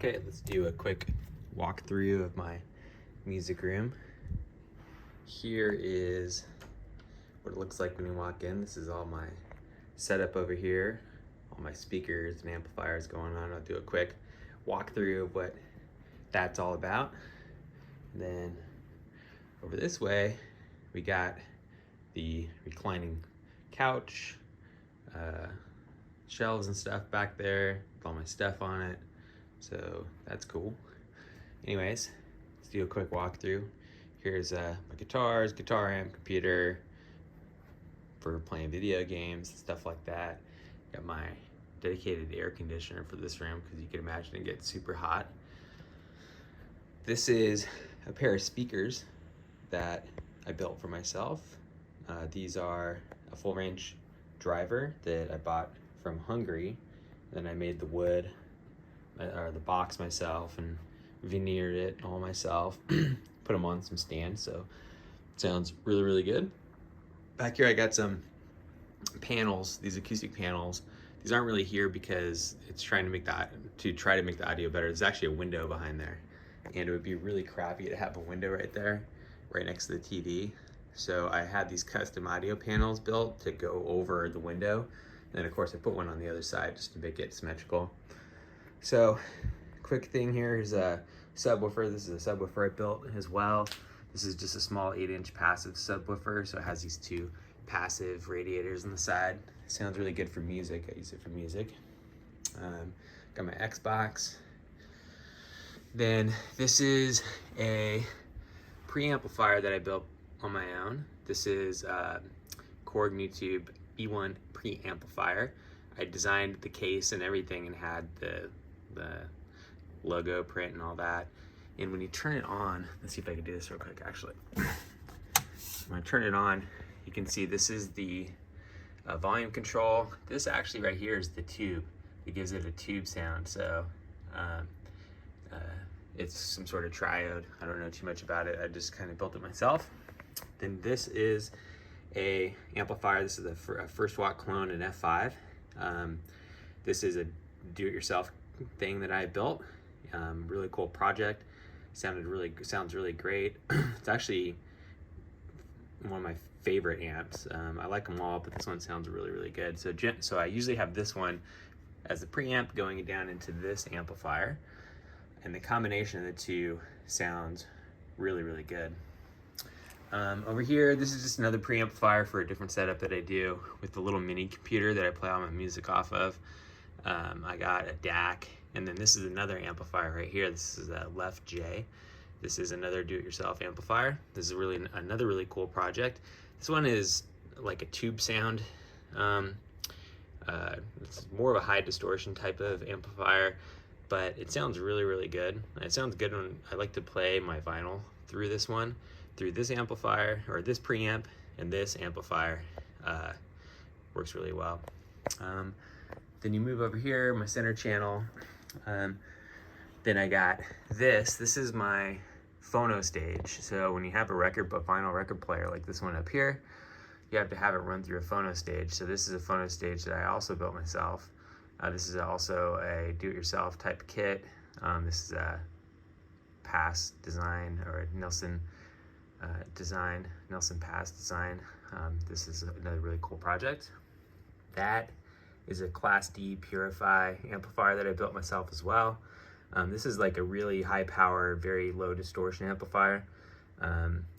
Okay, let's do a quick walkthrough of my music room. Here is what it looks like when you walk in. This is all my setup over here, all my speakers and amplifiers going on. I'll do a quick walkthrough of what that's all about. And then over this way, we got the reclining couch, shelves and stuff back there with all my stuff on it. So that's cool. Anyways, let's do a quick walkthrough. Here's my guitars, guitar amp, computer for playing video games, stuff like that. Got my dedicated air conditioner for this room because you can imagine it gets super hot. This is a pair of speakers that I built for myself. These are a full range driver that I bought from Hungary. Then I made the wood or the box myself and veneered it all myself. Put them on some stands, so it sounds really, really good. Back here I got some panels, these acoustic panels. These aren't really here because it's trying to make the audio better. There's actually a window behind there, and it would be really crappy to have a window right there, right next to the TV. So I had these custom audio panels built to go over the window. And then of course I put one on the other side just to make it symmetrical. So quick thing here is a subwoofer. This is a subwoofer I built as well. This is just a small 8-inch passive subwoofer. So it has these two passive radiators on the side. It sounds really good for music. I use it for music. Got my Xbox. Then this is a preamplifier that I built on my own. This is Korg NewTube E1 preamplifier. I designed the case and everything and had the logo print and all that. And when you turn it on, let's see if I can do this real quick actually. When I turn it on, you can see this is the volume control. This actually right here is the tube. It gives it a tube sound. So it's some sort of triode. I don't know too much about it. I just kind of built it myself. Then this is a amplifier. This is a First Watt clone in F5. This is a do-it-yourself thing that I built. Really cool project. Sounds really great. It's actually one of my favorite amps. I like them all, but this one sounds really, really good. So I usually have this one as the preamp going down into this amplifier, and the combination of the two sounds really, really good. Over here, this is just another preamplifier for a different setup that I do with the little mini computer that I play all my music off of. I got a DAC, and then this is another amplifier right here. This is a Left J. This is another do-it-yourself amplifier. This is really another really cool project. This one is like a tube sound. It's more of a high distortion type of amplifier, but it sounds really, really good. It sounds good when I like to play my vinyl through this one, through this amplifier, or this preamp, and this amplifier works really well. Then you move over here, my center channel. Then I got this. This is my phono stage. So when you have a vinyl record player like this one up here, you have to have it run through a phono stage. So this is a phono stage that I also built myself. This is also a do-it-yourself type kit. This is a Pass design, or a Nelson Pass design. This is another really cool project. That is a Class D Purify amplifier that I built myself as well. This is like a really high power, very low distortion amplifier.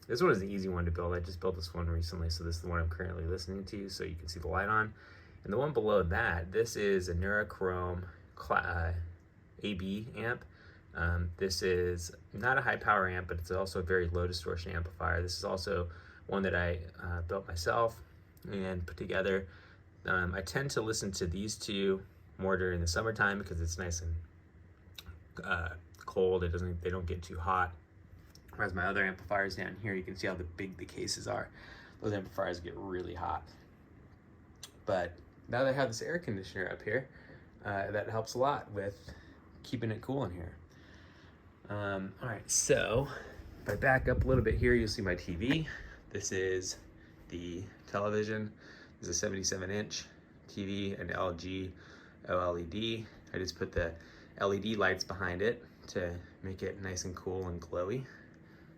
This one is an easy one to build. I just built this one recently, so this is the one I'm currently listening to, so you can see the light on. And the one below that, this is a Neurochrome AB amp. This is not a high power amp, but it's also a very low distortion amplifier. This is also one that I built myself and put together. I tend to listen to these two more during the summertime because it's nice and cold. They don't get too hot. Whereas my other amplifiers down here, you can see how big the cases are. Those amplifiers get really hot. But now that I have this air conditioner up here, that helps a lot with keeping it cool in here. All right, so if I back up a little bit here, you'll see my TV. This is the television. This is a 77-inch TV, an LG OLED. I just put the LED lights behind it to make it nice and cool and glowy.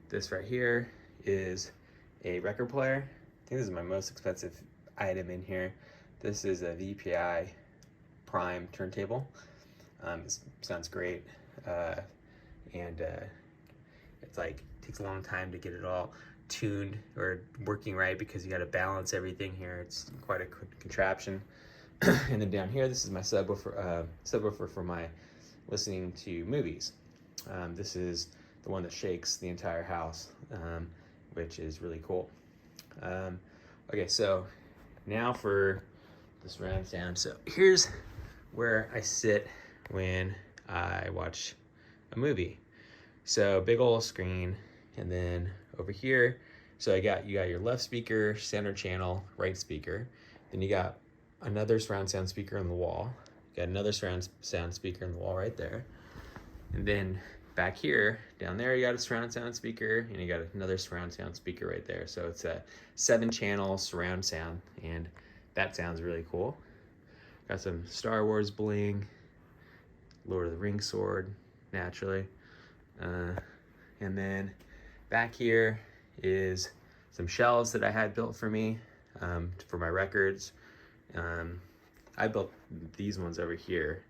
This right here is a record player. I think this is my most expensive item in here. This is a VPI Prime turntable. It sounds great, and it's like takes a long time to get it all tuned or working right because you got to balance everything here. It's quite a contraption. And then down here, this is my subwoofer for my listening to movies. This is the one that shakes the entire house, which is really cool. Okay, so now for the surround sound. So here's where I sit when I watch a movie. So big old screen, and then over here, so you got your left speaker, center channel, right speaker. Then you got another surround sound speaker on the wall. You got another surround sound speaker on the wall right there. And then back here, down there, you got a surround sound speaker, and you got another surround sound speaker right there. So it's a 7-channel surround sound, and that sounds really cool. Got some Star Wars bling, Lord of the Rings sword, naturally. And then back here is some shelves that I had built for me, for my records. I built these ones over here.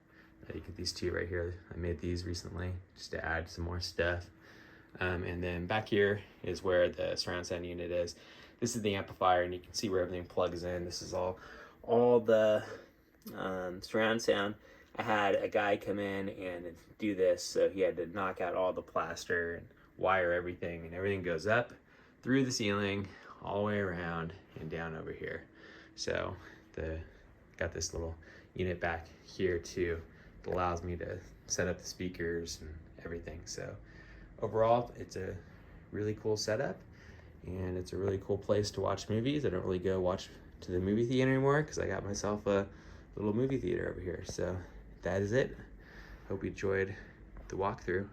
You get these two right here. I made these recently just to add some more stuff. And then back here is where the surround sound unit is. This is the amplifier, and you can see where everything plugs in. This is all the surround sound. I had a guy come in and do this, so he had to knock out all the plaster and wire everything, and everything goes up through the ceiling, all the way around and down over here. So got this little unit back here too that allows me to set up the speakers and everything. So overall, it's a really cool setup, and it's a really cool place to watch movies. I don't really go watch to the movie theater anymore because I got myself a little movie theater over here. So that is it. Hope you enjoyed the walkthrough.